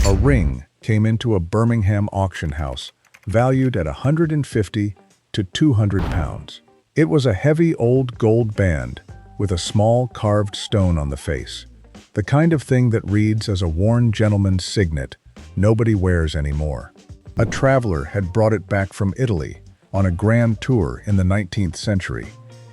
A ring came into a Birmingham auction house, valued at 150 to 200 pounds. It was a heavy old gold band with a small carved stone on the face, the kind of thing that reads as a worn gentleman's signet nobody wears anymore. A traveler had brought it back from Italy on a grand tour in the 19th century,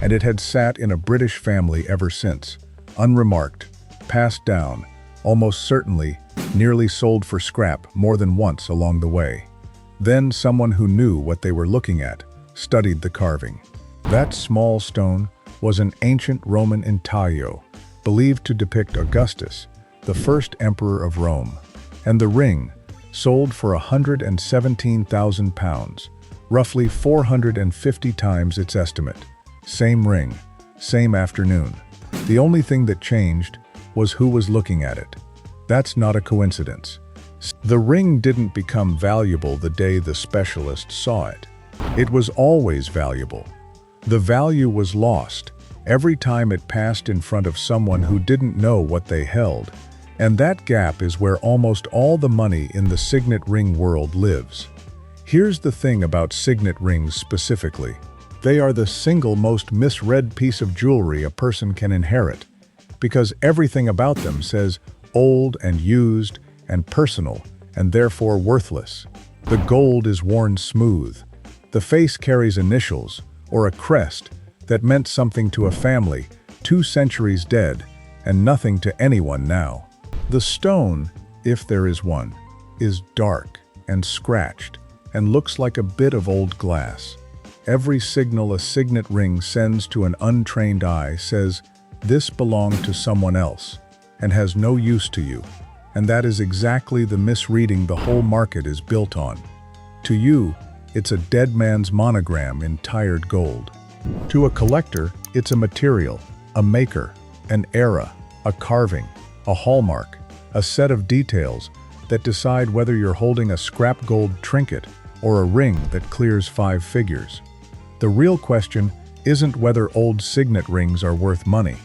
and it had sat in a British family ever since, unremarked, passed down, almost certainly nearly sold for scrap more than once along the way. Then someone who knew what they were looking at studied the carving. That small stone was an ancient Roman intaglio, believed to depict Augustus, the first emperor of Rome, and the ring sold for 117,000 pounds, roughly 450 times its estimate. Same ring, same afternoon. The only thing that changed was who was looking at it. That's not a coincidence. The ring didn't become valuable the day the specialist saw it. It was always valuable. The value was lost every time it passed in front of someone who didn't know what they held. And that gap is where almost all the money in the signet ring world lives. Here's the thing about signet rings specifically. They are the single most misread piece of jewelry a person can inherit, because everything about them says old and used and personal and therefore worthless. The gold is worn smooth. The face carries initials or a crest that meant something to a family 2 centuries dead and nothing to anyone now. The stone, if there is one, is dark and scratched and looks like a bit of old glass. Every signal a signet ring sends to an untrained eye says, "This belonged to someone else," and has no use to you. And that is exactly the misreading the whole market is built on. To you, it's a dead man's monogram in tired gold. To a collector, it's a material, a maker, an era, a carving, a hallmark, a set of details that decide whether you're holding a scrap gold trinket or a ring that clears 5 figures. The real question isn't whether old signet rings are worth money.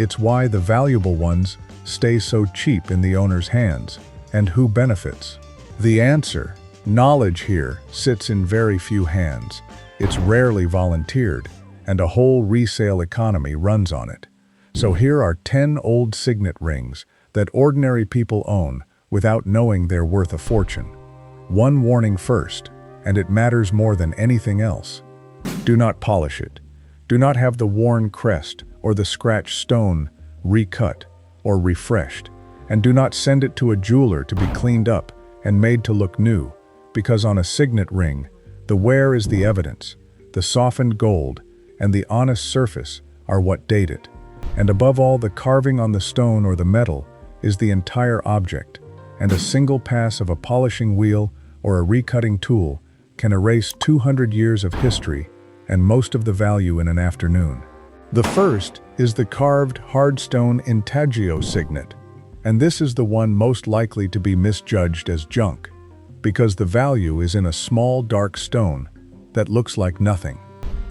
It's why the valuable ones stay so cheap in the owner's hands, and who benefits. The answer, knowledge here, sits in very few hands. It's rarely volunteered, and a whole resale economy runs on it. So here are 10 old signet rings that ordinary people own without knowing they're worth a fortune. One warning first, and it matters more than anything else. Do not polish it. Do not have the worn crest or the scratched stone recut or refreshed, and do not send it to a jeweler to be cleaned up and made to look new, because on a signet ring, the wear is the evidence, the softened gold and the honest surface are what date it, and above all, the carving on the stone or the metal is the entire object, and a single pass of a polishing wheel or a recutting tool can erase 200 years of history and most of the value in an afternoon. The first is the carved hardstone intaglio signet, and this is the one most likely to be misjudged as junk, because the value is in a small dark stone that looks like nothing.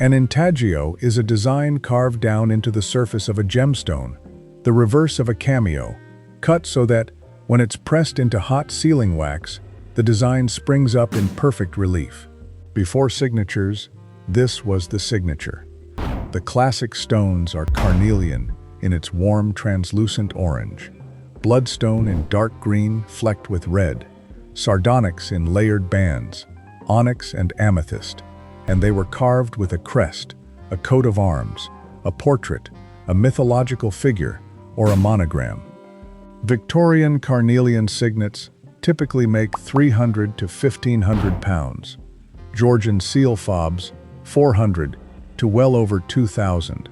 An intaglio is a design carved down into the surface of a gemstone, the reverse of a cameo, cut so that, when it's pressed into hot sealing wax, the design springs up in perfect relief. Before signatures, this was the signature. The classic stones are carnelian in its warm, translucent orange, bloodstone in dark green flecked with red, sardonyx in layered bands, onyx and amethyst, and they were carved with a crest, a coat of arms, a portrait, a mythological figure, or a monogram. Victorian carnelian signets typically make 300 to 1,500 pounds. Georgian seal fobs, 400 to well over 2,000.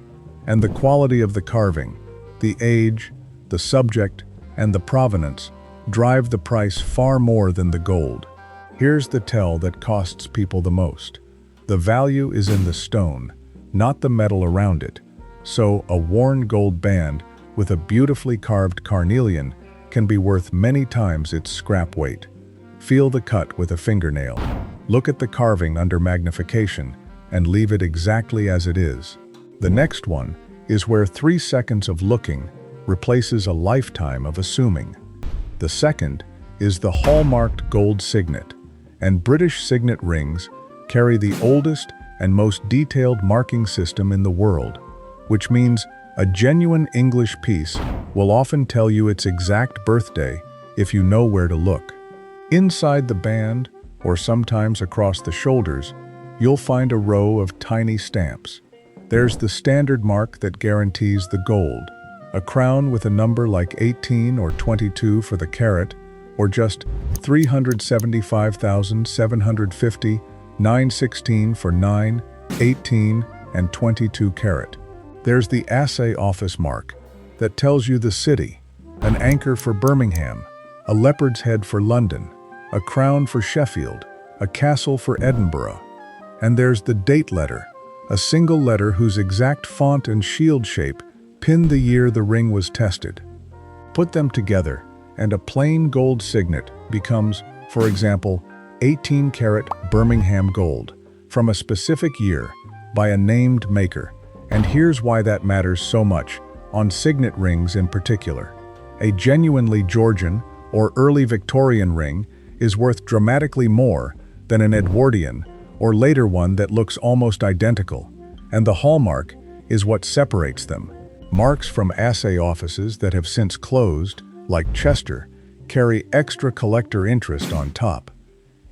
And the quality of the carving, the age, the subject, and the provenance drive the price far more than the gold. Here's the tell that costs people the most. The value is in the stone, not the metal around it. So a worn gold band with a beautifully carved carnelian can be worth many times its scrap weight. Feel the cut with a fingernail. Look at the carving under magnification and leave it exactly as it is. The next one is where 3 seconds of looking replaces a lifetime of assuming. The second is the hallmarked gold signet, and British signet rings carry the oldest and most detailed marking system in the world, which means a genuine English piece will often tell you its exact birthday if you know where to look. Inside the band, or sometimes across the shoulders, you'll find a row of tiny stamps. There's the standard mark that guarantees the gold, a crown with a number like 18 or 22 for the carat, or just 375,750, 916 for 9, 18, and 22 carat. There's the assay office mark that tells you the city, an anchor for Birmingham, a leopard's head for London, a crown for Sheffield, a castle for Edinburgh. And there's the date letter, a single letter whose exact font and shield shape pin the year the ring was tested. Put them together, and a plain gold signet becomes, for example, 18 karat Birmingham gold from a specific year by a named maker. And here's why that matters so much, on signet rings in particular. A genuinely Georgian or early Victorian ring is worth dramatically more than an Edwardian or later one that looks almost identical, and the hallmark is what separates them. Marks from assay offices that have since closed, like Chester, carry extra collector interest on top.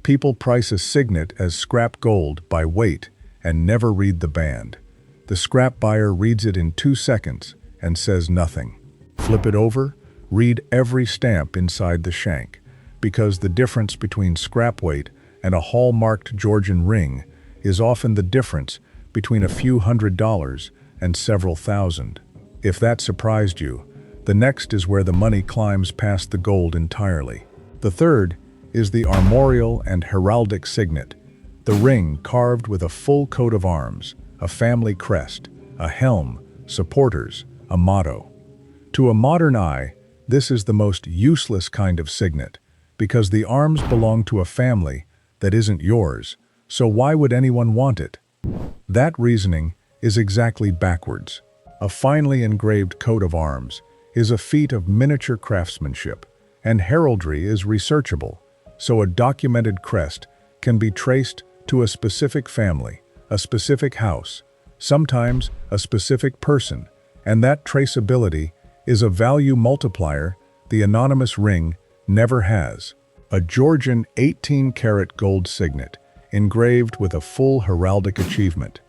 People price a signet as scrap gold by weight and never read the band. The scrap buyer reads it in 2 seconds and says nothing. Flip it over, read every stamp inside the shank, because the difference between scrap weight and a hallmarked Georgian ring is often the difference between a few $100s and several thousand. If that surprised you, the next is where the money climbs past the gold entirely. The third is the armorial and heraldic signet, the ring carved with a full coat of arms, a family crest, a helm, supporters, a motto. To a modern eye, this is the most useless kind of signet, because the arms belong to a family that isn't yours, so why would anyone want it? That reasoning is exactly backwards. A finely engraved coat of arms is a feat of miniature craftsmanship, and heraldry is researchable, so a documented crest can be traced to a specific family, a specific house, sometimes a specific person, and that traceability is a value multiplier the anonymous ring never has. A Georgian 18-karat gold signet engraved with a full heraldic achievement,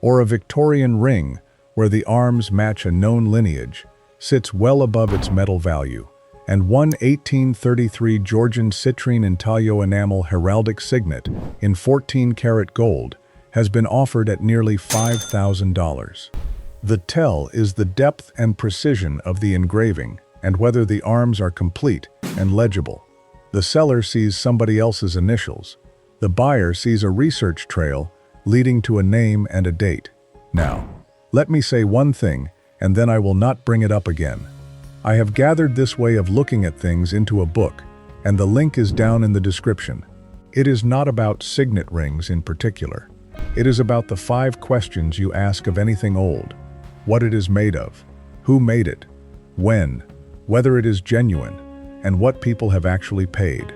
or a Victorian ring where the arms match a known lineage, sits well above its metal value, and one 1833 Georgian citrine intaglio enamel heraldic signet in 14-karat gold has been offered at nearly $5,000. The tell is the depth and precision of the engraving and whether the arms are complete and legible. The seller sees somebody else's initials. The buyer sees a research trail leading to a name and a date. Now, let me say one thing, and then I will not bring it up again. I have gathered this way of looking at things into a book, and the link is down in the description. It is not about signet rings in particular. It is about the 5 questions you ask of anything old: what it is made of, who made it, when, whether it is genuine, and what people have actually paid.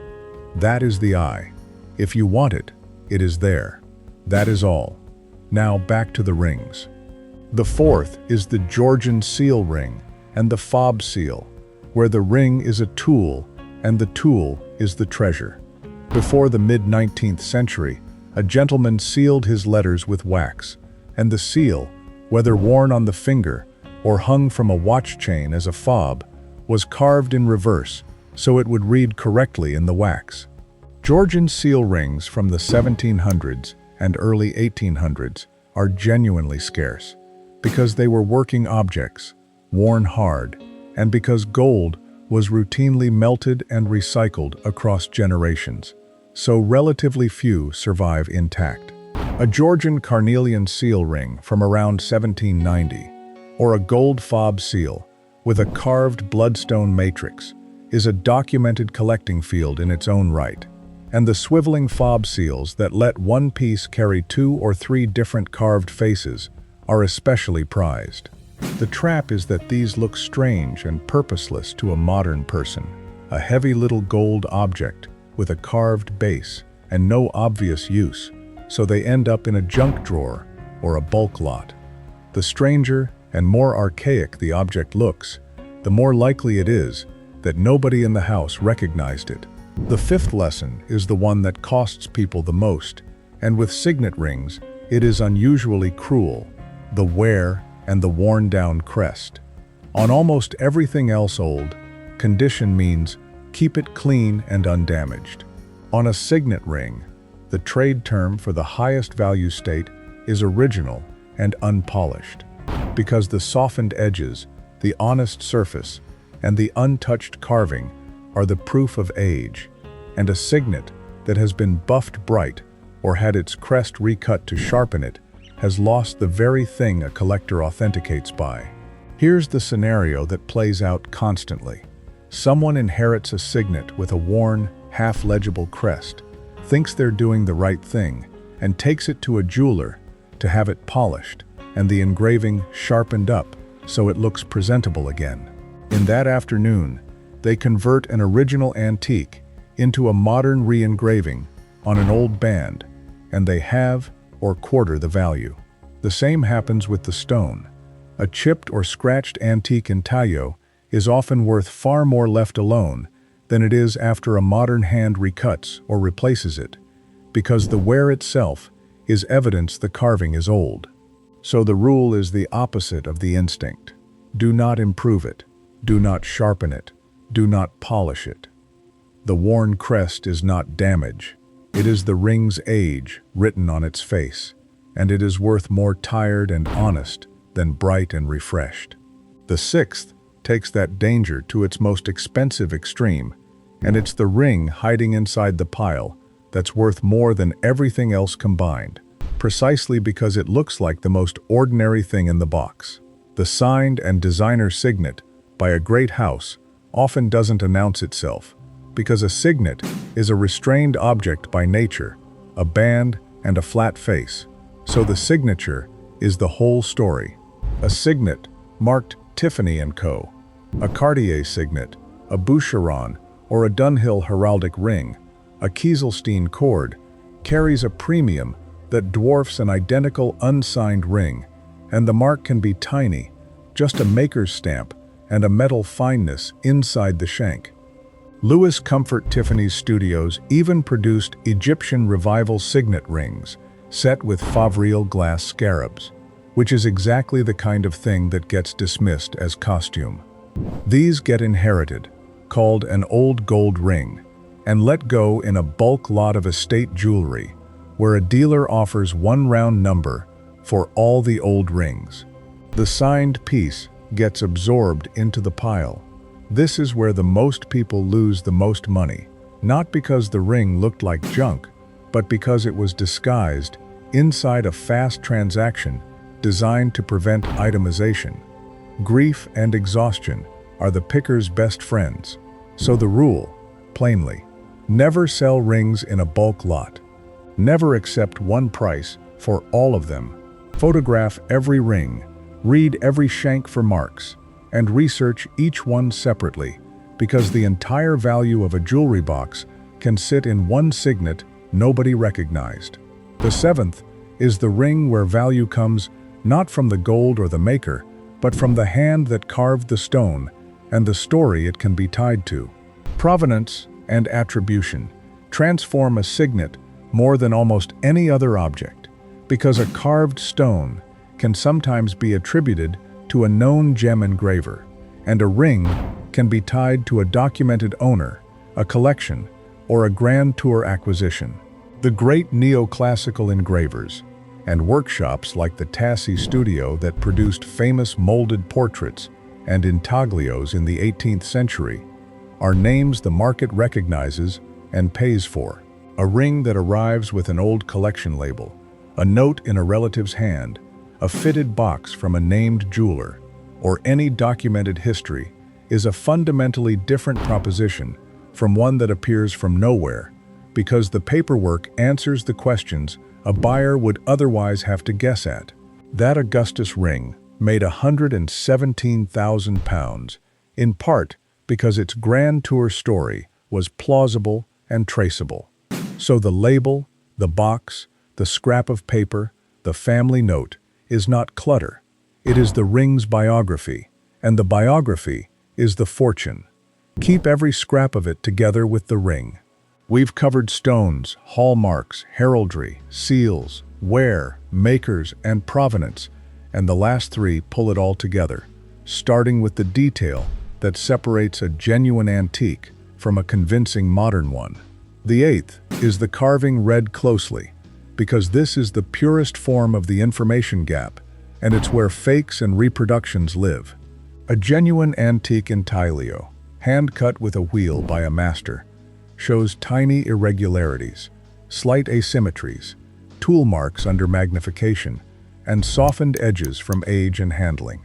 That is the eye. If you want it, it is there. That is all. Now back to the rings. The fourth is the Georgian seal ring and the fob seal, where the ring is a tool and the tool is the treasure. Before the mid-19th century, a gentleman sealed his letters with wax, and the seal, whether worn on the finger or hung from a watch chain as a fob, was carved in reverse so it would read correctly in the wax. Georgian seal rings from the 1700s and early 1800s are genuinely scarce because they were working objects, worn hard, and because gold was routinely melted and recycled across generations, so relatively few survive intact. A Georgian carnelian seal ring from around 1790, or a gold fob seal with a carved bloodstone matrix, is a documented collecting field in its own right, and the swiveling fob seals that let one piece carry 2 or 3 different carved faces are especially prized. The trap is that these look strange and purposeless to a modern person. a heavy little gold object with a carved base and no obvious use, so they end up in a junk drawer or a bulk lot. The stranger and more archaic the object looks, the more likely it is that nobody in the house recognized it. The fifth lesson is the one that costs people the most, and with signet rings, it is unusually cruel: the wear and the worn-down crest. On almost everything else old, condition means keep it clean and undamaged. On a signet ring, the trade term for the highest value state is original and unpolished, because the softened edges, the honest surface, and the untouched carving are the proof of age, and a signet that has been buffed bright or had its crest recut to sharpen it has lost the very thing a collector authenticates by. Here's the scenario that plays out constantly. Someone inherits a signet with a worn, half-legible crest, thinks they're doing the right thing, and takes it to a jeweler to have it polished and the engraving sharpened up so it looks presentable again. In that afternoon, they convert an original antique into a modern re-engraving on an old band, and they halve or quarter the value. The same happens with the stone. A chipped or scratched antique intaglio is often worth far more left alone than it is after a modern hand recuts or replaces it, because the wear itself is evidence the carving is old. So the rule is the opposite of the instinct. Do not improve it. Do not sharpen it. Do not polish it. The worn crest is not damage. It is the ring's age written on its face, and it is worth more tired and honest than bright and refreshed. The sixth takes that danger to its most expensive extreme, and it's the ring hiding inside the pile that's worth more than everything else combined, precisely because it looks like the most ordinary thing in the box. The signed and designer signet by a great house often doesn't announce itself, because a signet is a restrained object by nature, a band and a flat face, so the signature is the whole story. A signet marked Tiffany & Co., a Cartier signet, a Boucheron, or a Dunhill heraldic ring, a Kieselstein cord, carries a premium that dwarfs an identical unsigned ring, and the mark can be tiny, just a maker's stamp and a metal fineness inside the shank. Louis Comfort Tiffany's studios even produced Egyptian Revival signet rings, set with Fovriel glass scarabs, which is exactly the kind of thing that gets dismissed as costume. These get inherited, called an old gold ring, and let go in a bulk lot of estate jewelry, where a dealer offers one round number for all the old rings. The signed piece gets absorbed into the pile. This is where the most people lose the most money, not because the ring looked like junk, but because it was disguised inside a fast transaction designed to prevent itemization. Grief and exhaustion are the picker's best friends. So the rule, plainly, never sell rings in a bulk lot. Never accept one price for all of them. Photograph every ring, read every shank for marks, and research each one separately, because the entire value of a jewelry box can sit in one signet nobody recognized. The seventh is the ring where value comes not from the gold or the maker, but from the hand that carved the stone and the story it can be tied to. Provenance and attribution transform a signet more than almost any other object, because a carved stone can sometimes be attributed to a known gem-engraver, and a ring can be tied to a documented owner, a collection, or a grand tour acquisition. The great neoclassical engravers and workshops like the Tassi studio that produced famous molded portraits and intaglios in the 18th century are names the market recognizes and pays for. A ring that arrives with an old collection label, a note in a relative's hand, a fitted box from a named jeweler, or any documented history is a fundamentally different proposition from one that appears from nowhere, because the paperwork answers the questions a buyer would otherwise have to guess at. That Augustus ring made £117,000, in part because its grand tour story was plausible and traceable. So the label, the box, the scrap of paper, the family note is not clutter. It is the ring's biography, and the biography is the fortune. Keep every scrap of it together with the ring. We've covered stones, hallmarks, heraldry, seals, wear, makers, and provenance, and the last three pull it all together, starting with the detail that separates a genuine antique from a convincing modern one. The eighth is the carving read closely, because this is the purest form of the information gap, and it's where fakes and reproductions live. A genuine antique intaglio, hand-cut with a wheel by a master, shows tiny irregularities, slight asymmetries, tool marks under magnification, and softened edges from age and handling,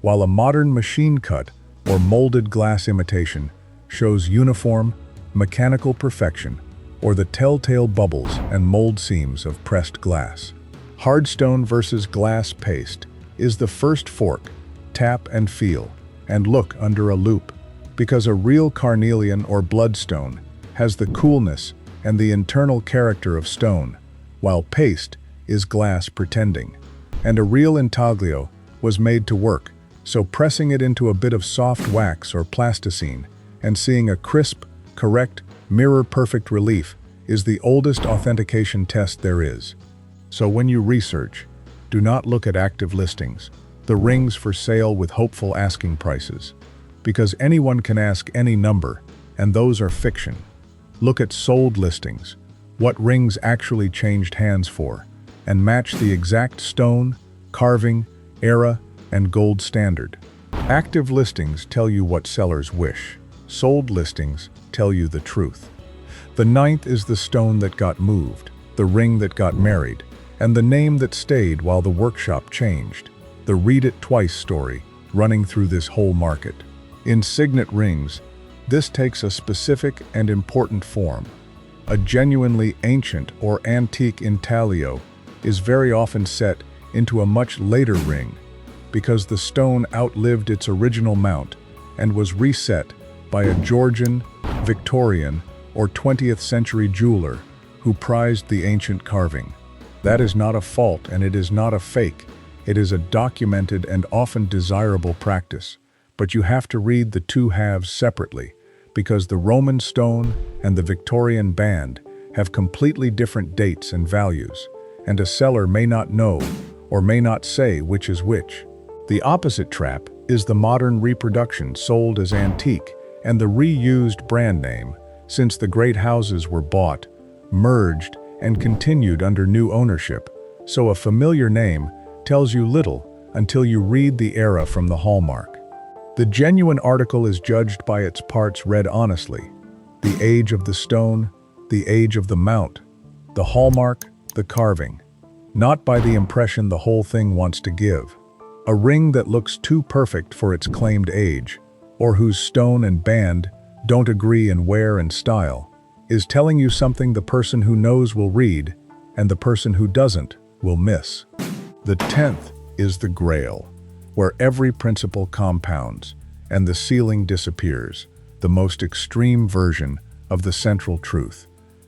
while a modern machine-cut or molded glass imitation shows uniform, mechanical perfection, or the telltale bubbles and mold seams of pressed glass. Hardstone versus glass paste is the first fork, tap and feel, and look under a loupe, because a real carnelian or bloodstone has the coolness and the internal character of stone, while paste is glass pretending. And a real intaglio was made to work, so pressing it into a bit of soft wax or plasticine and seeing a crisp, correct, mirror-perfect relief is the oldest authentication test there is. So when you research, do not look at active listings, the rings for sale with hopeful asking prices, because anyone can ask any number, and those are fiction. Look at sold listings, what rings actually changed hands for, and match the exact stone, carving, era, and gold standard. Active listings tell you what sellers wish. Sold listings tell you the truth. The ninth is the stone that got moved, the ring that got married, and the name that stayed while the workshop changed. The read it twice story running through this whole market. In signet rings, this takes a specific and important form. A genuinely ancient or antique intaglio is very often set into a much later ring because the stone outlived its original mount and was reset by a Georgian, Victorian, or 20th century jeweler who prized the ancient carving. That is not a fault and it is not a fake. It is a documented and often desirable practice, but you have to read the two halves separately because the Roman stone and the Victorian band have completely different dates and values, and a seller may not know or may not say which is which. The opposite trap is the modern reproduction sold as antique and the reused brand name, since the great houses were bought, merged, and continued under new ownership, so a familiar name tells you little until you read the era from the hallmark. The genuine article is judged by its parts read honestly: the age of the stone, the age of the mount, the hallmark, the carving, not by the impression the whole thing wants to give. A ring that looks too perfect for its claimed age, or whose stone and band don't agree in wear and style, is telling you something the person who knows will read, and the person who doesn't will miss. The 10th is the grail, where every principle compounds and the ceiling disappears, the most extreme version of the central truth,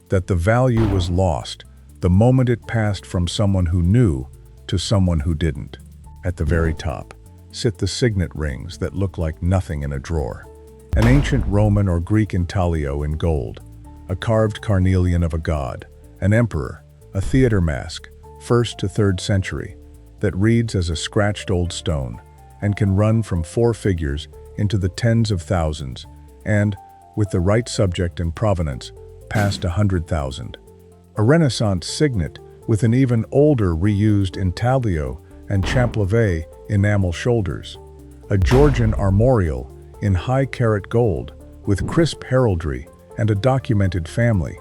that the value was lost the moment it passed from someone who knew to someone who didn't. At the very top sit the signet rings that look like nothing in a drawer. An ancient Roman or Greek intaglio in gold, a carved carnelian of a god, an emperor, a theater mask, 1st to 3rd century, that reads as a scratched old stone and can run from 4 figures into the tens of thousands and, with the right subject and provenance, past 100,000. A Renaissance signet with an even older reused intaglio and champlevé enamel shoulders. A Georgian armorial in high-carat gold with crisp heraldry and a documented family.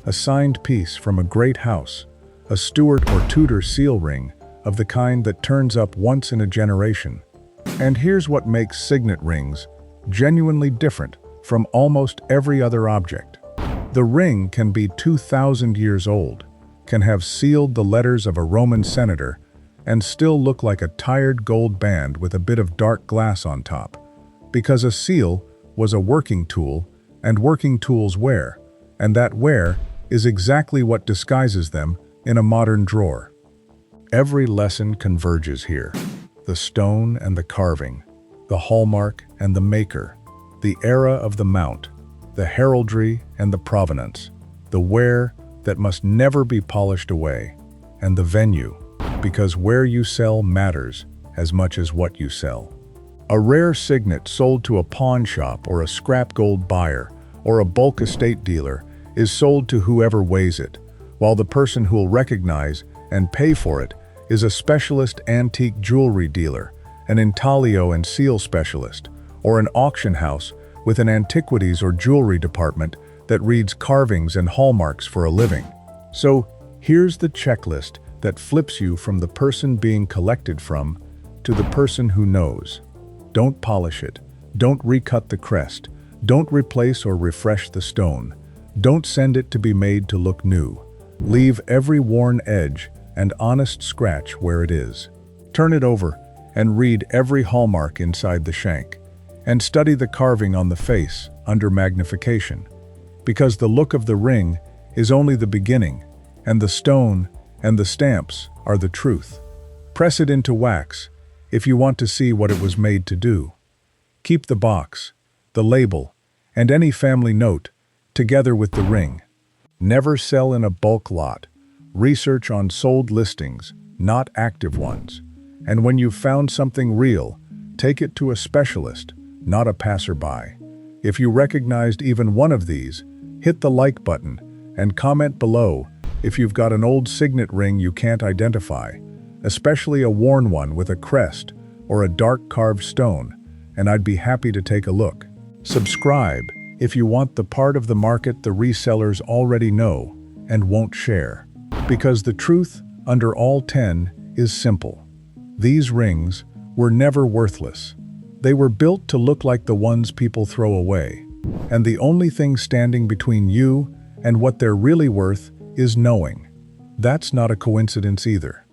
A signed piece from a great house, a Stuart or Tudor seal ring of the kind that turns up once in a generation. And here's what makes signet rings genuinely different from almost every other object. The ring can be 2,000 years old, can have sealed the letters of a Roman senator, and still look like a tired gold band with a bit of dark glass on top, because a seal was a working tool, and working tools wear, and that wear is exactly what disguises them in a modern drawer. Every lesson converges here. The stone and the carving, the hallmark and the maker, the era of the mount, the heraldry and the provenance, the wear that must never be polished away, and the venue, because where you sell matters as much as what you sell. A rare signet sold to a pawn shop or a scrap gold buyer or a bulk estate dealer is sold to whoever weighs it, while the person who'll recognize and pay for it is a specialist antique jewelry dealer, an intaglio and seal specialist, or an auction house with an antiquities or jewelry department that reads carvings and hallmarks for a living. So here's the checklist that flips you from the person being collected from to the person who knows. Don't polish it. Don't recut the crest. Don't replace or refresh the stone. Don't send it to be made to look new. Leave every worn edge and honest scratch where it is. Turn it over and read every hallmark inside the shank, and study the carving on the face under magnification, because the look of the ring is only the beginning, and the stone and the stamps are the truth. Press it into wax if you want to see what it was made to do. Keep the box, the label, and any family note together with the ring. Never sell in a bulk lot. Research on sold listings, not active ones. And when you've found something real, take it to a specialist, not a passerby. If you recognized even one of these, hit the like button and comment below if you've got an old signet ring you can't identify, especially a worn one with a crest or a dark carved stone, and I'd be happy to take a look. Subscribe if you want the part of the market the resellers already know and won't share. Because the truth under all 10 is simple. These rings were never worthless. They were built to look like the ones people throw away. And the only thing standing between you and what they're really worth is knowing. That's not a coincidence either.